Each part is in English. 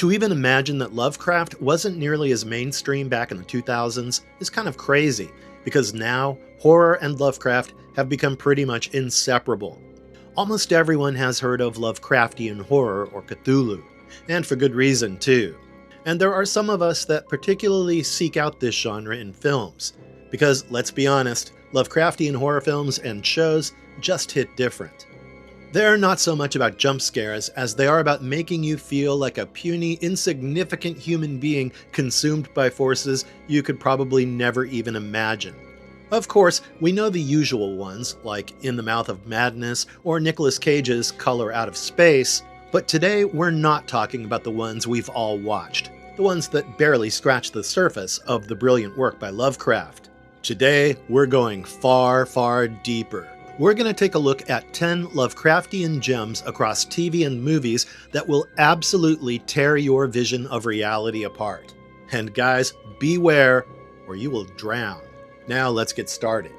To even imagine that Lovecraft wasn't nearly as mainstream back in the 2000s is kind of crazy, because now horror and Lovecraft have become pretty much inseparable. Almost everyone has heard of Lovecraftian horror or Cthulhu, and for good reason too. And there are some of us that particularly seek out this genre in films, because let's be honest, Lovecraftian horror films and shows just hit different. They're not so much about jump scares as they are about making you feel like a puny, insignificant human being consumed by forces you could probably never even imagine. Of course, we know the usual ones, like In the Mouth of Madness or Nicolas Cage's Color Out of Space, but today we're not talking about the ones we've all watched, the ones that barely scratch the surface of the brilliant work by Lovecraft. Today, we're going far, far deeper. We're going to take a look at 10 Lovecraftian gems across TV and movies that will absolutely tear your vision of reality apart. And guys, beware or you will drown. Now let's get started.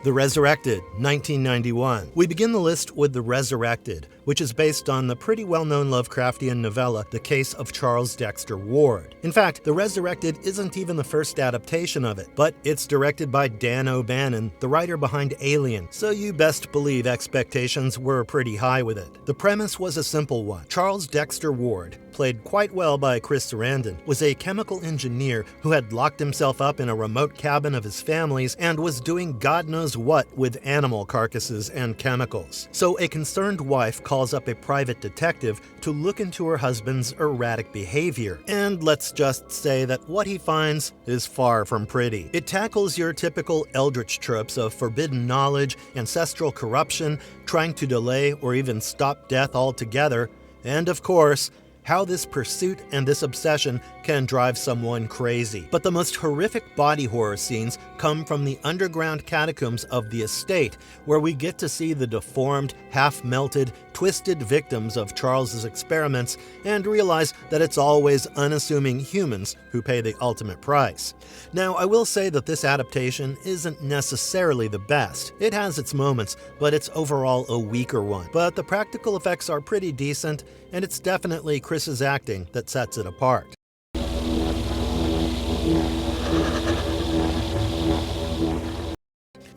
The Resurrected, 1991. We begin the list with The Resurrected, which is based on the pretty well-known Lovecraftian novella, The Case of Charles Dexter Ward. In fact, The Resurrected isn't even the first adaptation of it, but it's directed by Dan O'Bannon, the writer behind Alien, so you best believe expectations were pretty high with it. The premise was a simple one. Charles Dexter Ward, played quite well by Chris Sarandon, was a chemical engineer who had locked himself up in a remote cabin of his family's and was doing God knows what with animal carcasses and chemicals. So a concerned wife calls up a private detective to look into her husband's erratic behavior. And let's just say that what he finds is far from pretty. It tackles your typical eldritch tropes of forbidden knowledge, ancestral corruption, trying to delay or even stop death altogether, and of course, how this pursuit and this obsession can drive someone crazy. But the most horrific body horror scenes come from the underground catacombs of the estate, where we get to see the deformed, half-melted, twisted victims of Charles's experiments and realize that it's always unassuming humans who pay the ultimate price. Now, I will say that this adaptation isn't necessarily the best. It has its moments, but it's overall a weaker one. But the practical effects are pretty decent, and it's definitely Chris's acting that sets it apart.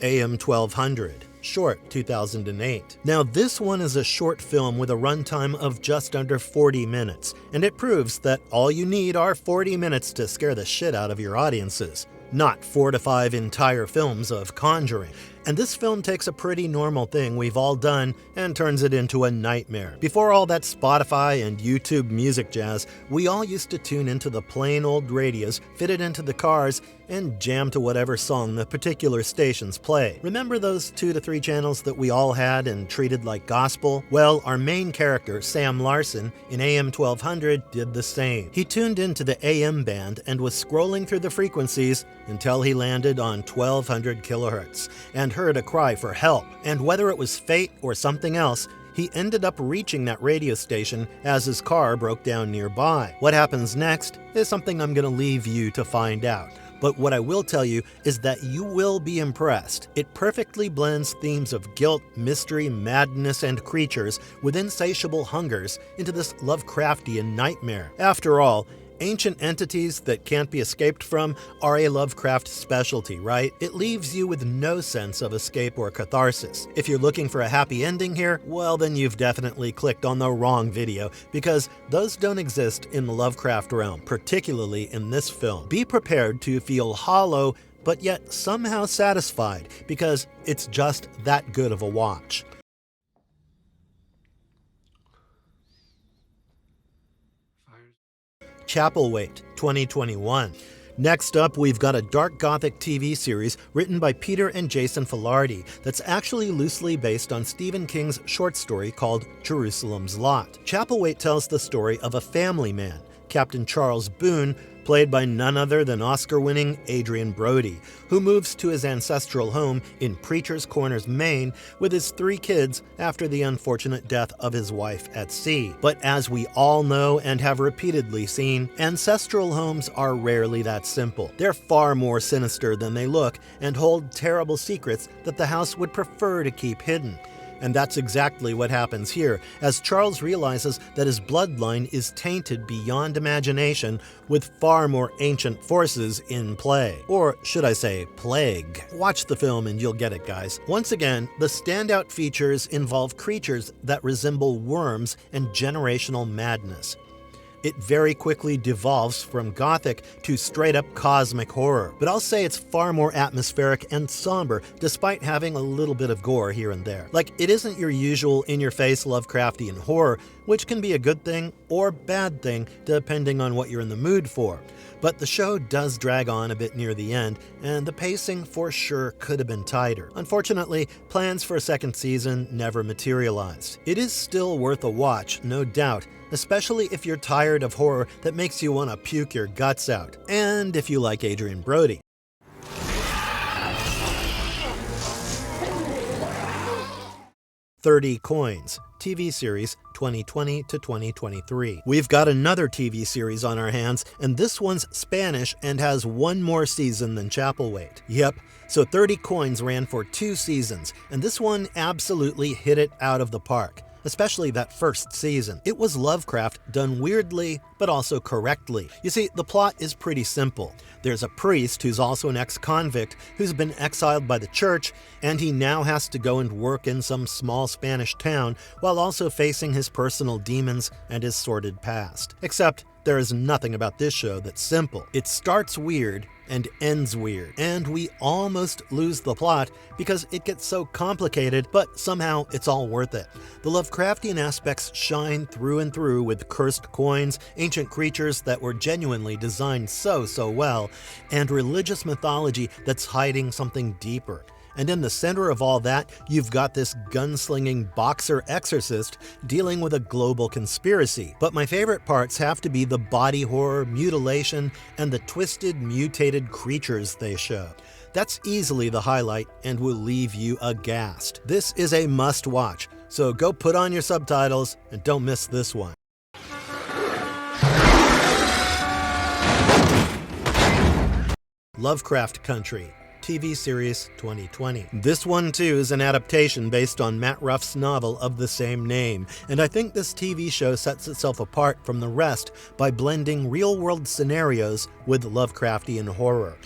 AM 1200. Short, 2008. Now this one is a short film with a runtime of just under 40 minutes, and it proves that all you need are 40 minutes to scare the shit out of your audiences, not 4 to 5 entire films of Conjuring. And this film takes a pretty normal thing we've all done and turns it into a nightmare. Before all that Spotify and YouTube music jazz, we all used to tune into the plain old radios fitted into the cars and jam to whatever song the particular stations play. Remember those 2 to 3 channels that we all had and treated like gospel? Well, our main character, Sam Larson, in AM 1200 did the same. He tuned into the AM band and was scrolling through the frequencies until he landed on 1200 kilohertz and heard a cry for help. And whether it was fate or something else, he ended up reaching that radio station as his car broke down nearby. What happens next is something I'm going to leave you to find out. But what I will tell you is that you will be impressed. It perfectly blends themes of guilt, mystery, madness, and creatures with insatiable hungers into this Lovecraftian nightmare. After all, ancient entities that can't be escaped from are a Lovecraft specialty, right? It leaves you with no sense of escape or catharsis. If you're looking for a happy ending here, well then you've definitely clicked on the wrong video, because those don't exist in the Lovecraft realm, particularly in this film. Be prepared to feel hollow, but yet somehow satisfied, because it's just that good of a watch. Chapelwaite, 2021. Next up, we've got a dark gothic TV series written by Peter and Jason Filardi that's actually loosely based on Stephen King's short story called Jerusalem's Lot. Chapelwaite tells the story of a family man, Captain Charles Boone, played by none other than Oscar-winning Adrian Brody, who moves to his ancestral home in Preacher's Corners, Maine, with his 3 kids after the unfortunate death of his wife at sea. But as we all know and have repeatedly seen, ancestral homes are rarely that simple. They're far more sinister than they look and hold terrible secrets that the house would prefer to keep hidden. And that's exactly what happens here, as Charles realizes that his bloodline is tainted beyond imagination with far more ancient forces in play. Or should I say, plague. Watch the film and you'll get it, guys. Once again, the standout features involve creatures that resemble worms and generational madness. It very quickly devolves from gothic to straight-up cosmic horror, but I'll say it's far more atmospheric and somber despite having a little bit of gore here and there. Like, it isn't your usual in-your-face Lovecraftian horror, which can be a good thing or bad thing depending on what you're in the mood for. But the show does drag on a bit near the end, and the pacing for sure could have been tighter. Unfortunately, plans for a second season never materialized. It is still worth a watch, no doubt, especially if you're tired of horror that makes you want to puke your guts out. And if you like Adrian Brody. "30 Coins", TV series 2020 to 2023. We've got another TV series on our hands, and this one's Spanish and has one more season than Chapelwaite. Yep, so 30 Coins ran for 2 seasons, and this one absolutely hit it out of the park. Especially that first season. It was Lovecraft done weirdly, but also correctly. You see, the plot is pretty simple. There's a priest who's also an ex-convict who's been exiled by the church, and he now has to go and work in some small Spanish town while also facing his personal demons and his sordid past. Except, there is nothing about this show that's simple. It starts weird and ends weird, and we almost lose the plot because it gets so complicated, but somehow it's all worth it. The Lovecraftian aspects shine through and through with cursed coins, ancient creatures that were genuinely designed so well, and religious mythology that's hiding something deeper. And in the center of all that, you've got this gunslinging boxer exorcist dealing with a global conspiracy. But my favorite parts have to be the body horror, mutilation, and the twisted, mutated creatures they show. That's easily the highlight and will leave you aghast. This is a must-watch, so go put on your subtitles and don't miss this one. Lovecraft Country, TV series 2020. This one too is an adaptation based on Matt Ruff's novel of the same name, and I think this TV show sets itself apart from the rest by blending real-world scenarios with Lovecraftian horror.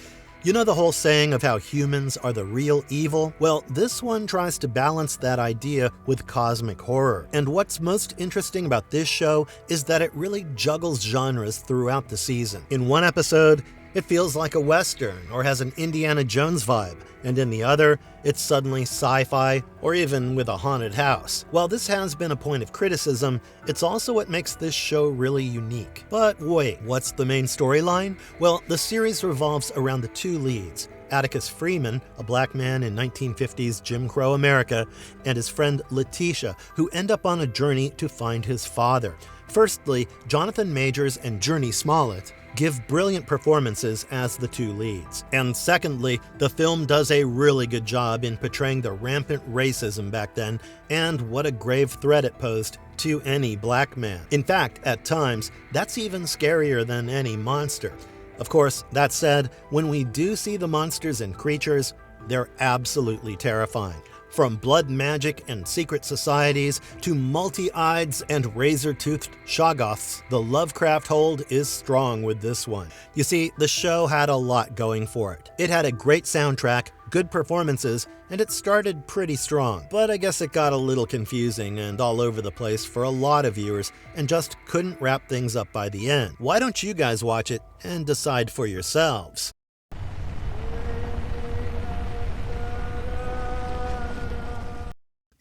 You know the whole saying of how humans are the real evil? Well, this one tries to balance that idea with cosmic horror. And what's most interesting about this show is that it really juggles genres throughout the season. In one episode, it feels like a Western or has an Indiana Jones vibe, and in the other, it's suddenly sci-fi or even with a haunted house. While this has been a point of criticism, it's also what makes this show really unique. But wait, what's the main storyline? Well, the series revolves around the 2 leads, Atticus Freeman, a black man in 1950s Jim Crow America, and his friend Letitia, who end up on a journey to find his father. Firstly, Jonathan Majors and Journey Smollett give brilliant performances as the 2 leads. And secondly, the film does a really good job in portraying the rampant racism back then and what a grave threat it posed to any black man. In fact, at times, that's even scarier than any monster. Of course, that said, when we do see the monsters and creatures, they're absolutely terrifying. From blood magic and secret societies to multi-eyeds and razor-toothed shoggoths, the Lovecraft hold is strong with this one. You see, the show had a lot going for it. It had a great soundtrack, good performances, and it started pretty strong. But I guess it got a little confusing and all over the place for a lot of viewers and just couldn't wrap things up by the end. Why don't you guys watch it and decide for yourselves?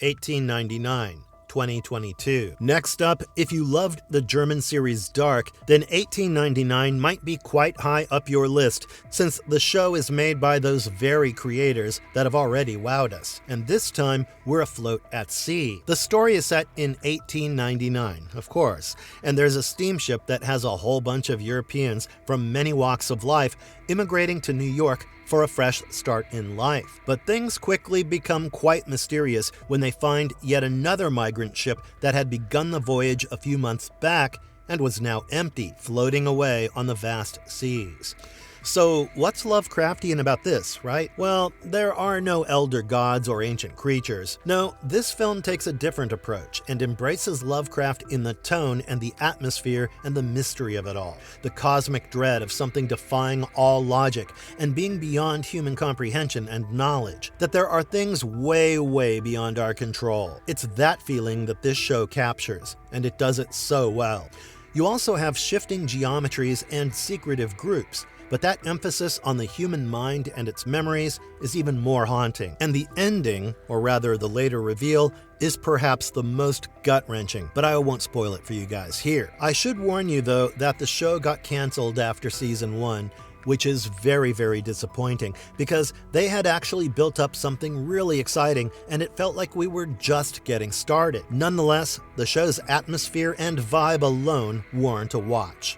1899, 2022. Next up, if you loved the German series Dark, then 1899 might be quite high up your list, since the show is made by those very creators that have already wowed us. And this time, we're afloat at sea. The story is set in 1899, of course, and there's a steamship that has a whole bunch of Europeans from many walks of life immigrating to New York for a fresh start in life. But things quickly become quite mysterious when they find yet another migrant ship that had begun the voyage a few months back and was now empty, floating away on the vast seas. So what's Lovecraftian about this, right? Well, there are no elder gods or ancient creatures. No, this film takes a different approach and embraces Lovecraft in the tone and the atmosphere and the mystery of it all. The cosmic dread of something defying all logic and being beyond human comprehension and knowledge. That there are things way, way beyond our control. It's that feeling that this show captures, and it does it so well. You also have shifting geometries and secretive groups, but that emphasis on the human mind and its memories is even more haunting. And the ending, or rather the later reveal, is perhaps the most gut-wrenching, but I won't spoil it for you guys here. I should warn you though that the show got canceled after season 1, which is very, very disappointing because they had actually built up something really exciting and it felt like we were just getting started. Nonetheless, the show's atmosphere and vibe alone warrant a watch.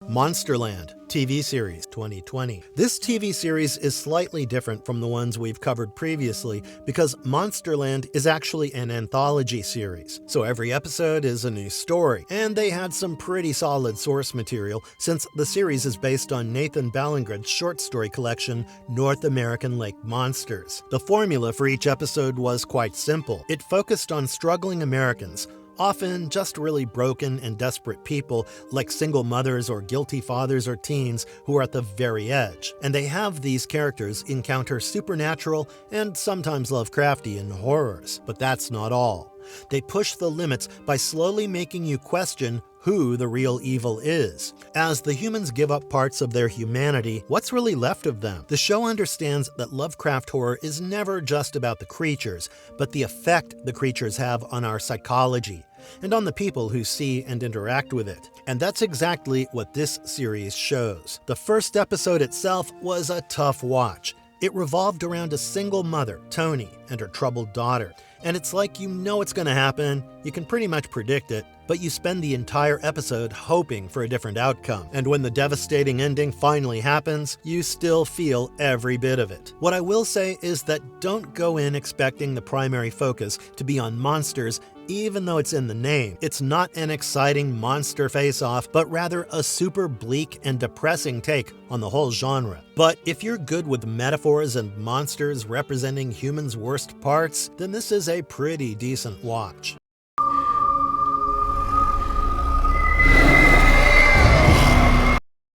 Monsterland TV series 2020. This TV series is slightly different from the ones we've covered previously because Monsterland is actually an anthology series. So every episode is a new story, and they had some pretty solid source material since the series is based on Nathan Ballingrad's short story collection, North American Lake Monsters. The formula for each episode was quite simple. It focused on struggling Americans, often just really broken and desperate people like single mothers or guilty fathers or teens who are at the very edge. And they have these characters encounter supernatural and sometimes Lovecraftian horrors. But that's not all. They push the limits by slowly making you question who the real evil is. As the humans give up parts of their humanity, what's really left of them? The show understands that Lovecraft horror is never just about the creatures, but the effect the creatures have on our psychology and on the people who see and interact with it. And that's exactly what this series shows. The first episode itself was a tough watch. It revolved around a single mother, Tony, and her troubled daughter. And it's like you know it's going to happen, you can pretty much predict it, but you spend the entire episode hoping for a different outcome. And when the devastating ending finally happens, you still feel every bit of it. What I will say is that don't go in expecting the primary focus to be on monsters, even though it's in the name. It's not an exciting monster face-off, but rather a super bleak and depressing take on the whole genre. But if you're good with metaphors and monsters representing humans' worst parts, then this is a pretty decent watch.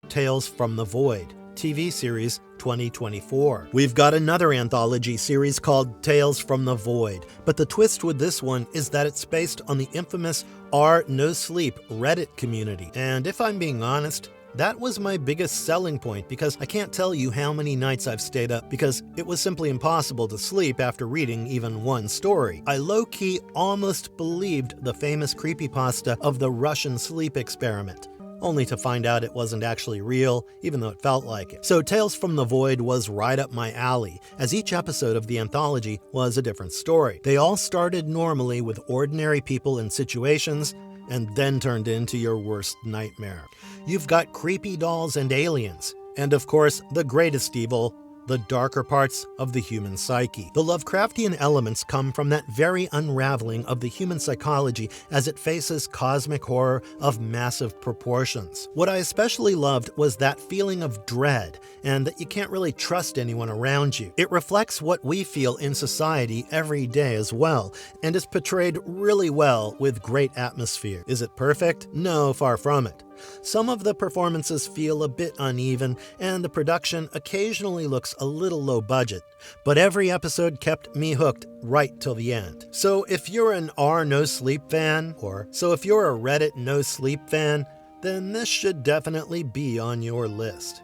Tales from the Void TV series 2024. We've got another anthology series called Tales from the Void, but the twist with this one is that it's based on the infamous r/no-sleep Reddit community. And if I'm being honest, that was my biggest selling point because I can't tell you how many nights I've stayed up because it was simply impossible to sleep after reading even one story. I low-key almost believed the famous creepypasta of the Russian sleep experiment, only to find out it wasn't actually real, even though it felt like it. So Tales from the Void was right up my alley, as each episode of the anthology was a different story. They all started normally with ordinary people and situations, and then turned into your worst nightmare. You've got creepy dolls and aliens, and of course, the greatest evil, the darker parts of the human psyche. The Lovecraftian elements come from that very unraveling of the human psychology as it faces cosmic horror of massive proportions. What I especially loved was that feeling of dread, and that you can't really trust anyone around you. It reflects what we feel in society every day as well, and is portrayed really well with great atmosphere. Is it perfect? No, far from it. Some of the performances feel a bit uneven, and the production occasionally looks a little low budget, but every episode kept me hooked right till the end. So if you're an r/no-sleep fan, or so if you're a Reddit no-sleep fan, then this should definitely be on your list.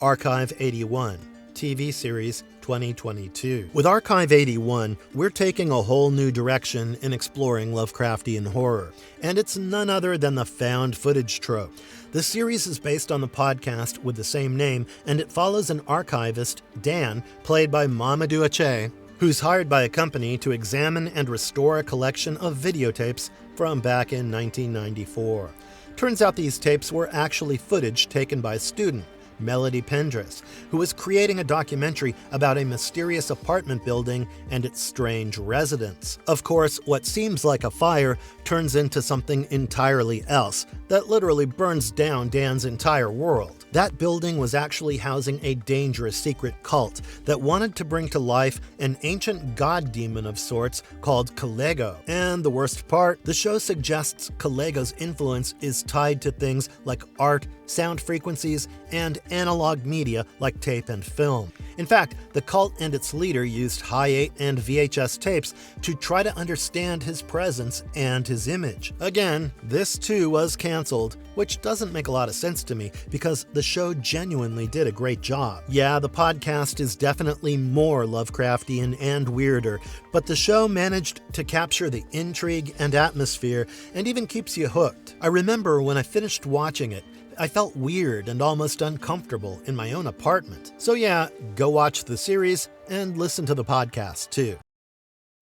Archive 81 TV series 2022. With Archive 81, we're taking a whole new direction in exploring Lovecraftian horror, and it's none other than the found footage trope. The series is based on the podcast with the same name, and it follows an archivist, Dan, played by Mamadou Ache, who's hired by a company to examine and restore a collection of videotapes from back in 1994. Turns out these tapes were actually footage taken by a student, Melody Pendris, who was creating a documentary about a mysterious apartment building and its strange residents. Of course, what seems like a fire turns into something entirely else that literally burns down Dan's entire world. That building was actually housing a dangerous secret cult that wanted to bring to life an ancient god demon of sorts called Kalego. And the worst part, the show suggests Kalego's influence is tied to things like art, sound frequencies, and analog media like tape and film. In fact, the cult and its leader used Hi-8 and VHS tapes to try to understand his presence and his image. Again, this too was canceled, which doesn't make a lot of sense to me because the show genuinely did a great job. Yeah, the podcast is definitely more Lovecraftian and weirder, but the show managed to capture the intrigue and atmosphere and even keeps you hooked. I remember when I finished watching it, I felt weird and almost uncomfortable in my own apartment. So yeah, go watch the series and listen to the podcast too.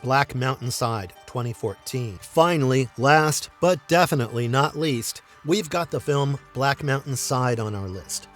Black Mountain Side, 2014. Finally, last but definitely not least, we've got the film Black Mountain Side on our list.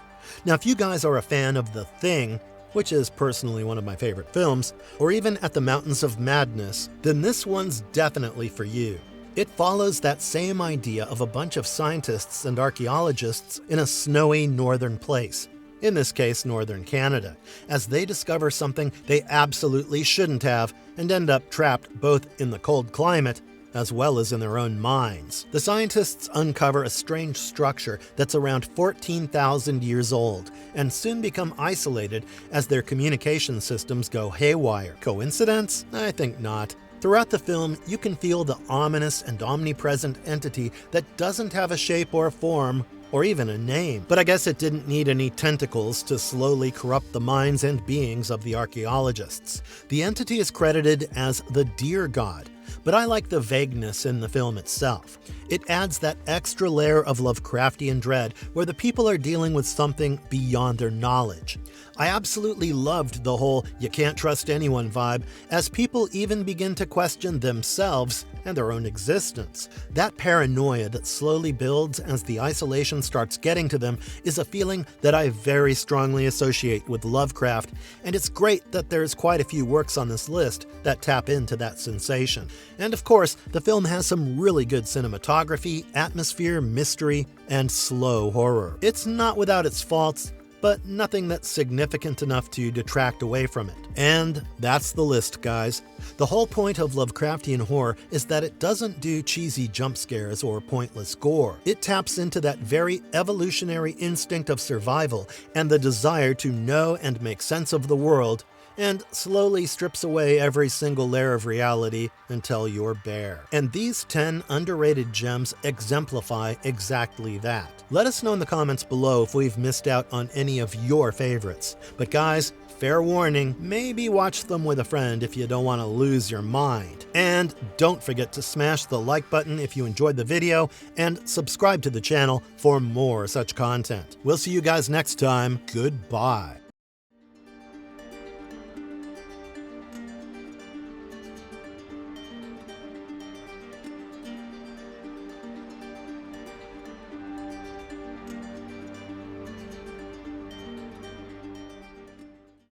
Now, if you guys are a fan of The Thing, which is personally one of my favorite films, or even At the Mountains of Madness, then this one's definitely for you. It follows that same idea of a bunch of scientists and archaeologists in a snowy northern place, in this case northern Canada, as they discover something they absolutely shouldn't have and end up trapped both in the cold climate as well as in their own minds. The scientists uncover a strange structure that's around 14,000 years old and soon become isolated as their communication systems go haywire. Coincidence? I think not. Throughout the film, you can feel the ominous and omnipresent entity that doesn't have a shape or a form, or even a name. But I guess it didn't need any tentacles to slowly corrupt the minds and beings of the archaeologists. The entity is credited as the Deer God, but I like the vagueness in the film itself. It adds that extra layer of Lovecraftian dread where the people are dealing with something beyond their knowledge. I absolutely loved the whole "you can't trust anyone" vibe, as people even begin to question themselves and their own existence. That paranoia that slowly builds as the isolation starts getting to them is a feeling that I very strongly associate with Lovecraft, and it's great that there's quite a few works on this list that tap into that sensation. And of course, the film has some really good cinematography, atmosphere, mystery, and slow horror. It's not without its faults, but nothing that's significant enough to detract away from it. And that's the list, guys. The whole point of Lovecraftian horror is that it doesn't do cheesy jump scares or pointless gore. It taps into that very evolutionary instinct of survival and the desire to know and make sense of the world, and slowly strips away every single layer of reality until you're bare. And these 10 underrated gems exemplify exactly that. Let us know in the comments below if we've missed out on any of your favorites. But guys, fair warning, maybe watch them with a friend if you don't want to lose your mind. And don't forget to smash the like button if you enjoyed the video, and subscribe to the channel for more such content. We'll see you guys next time. Goodbye.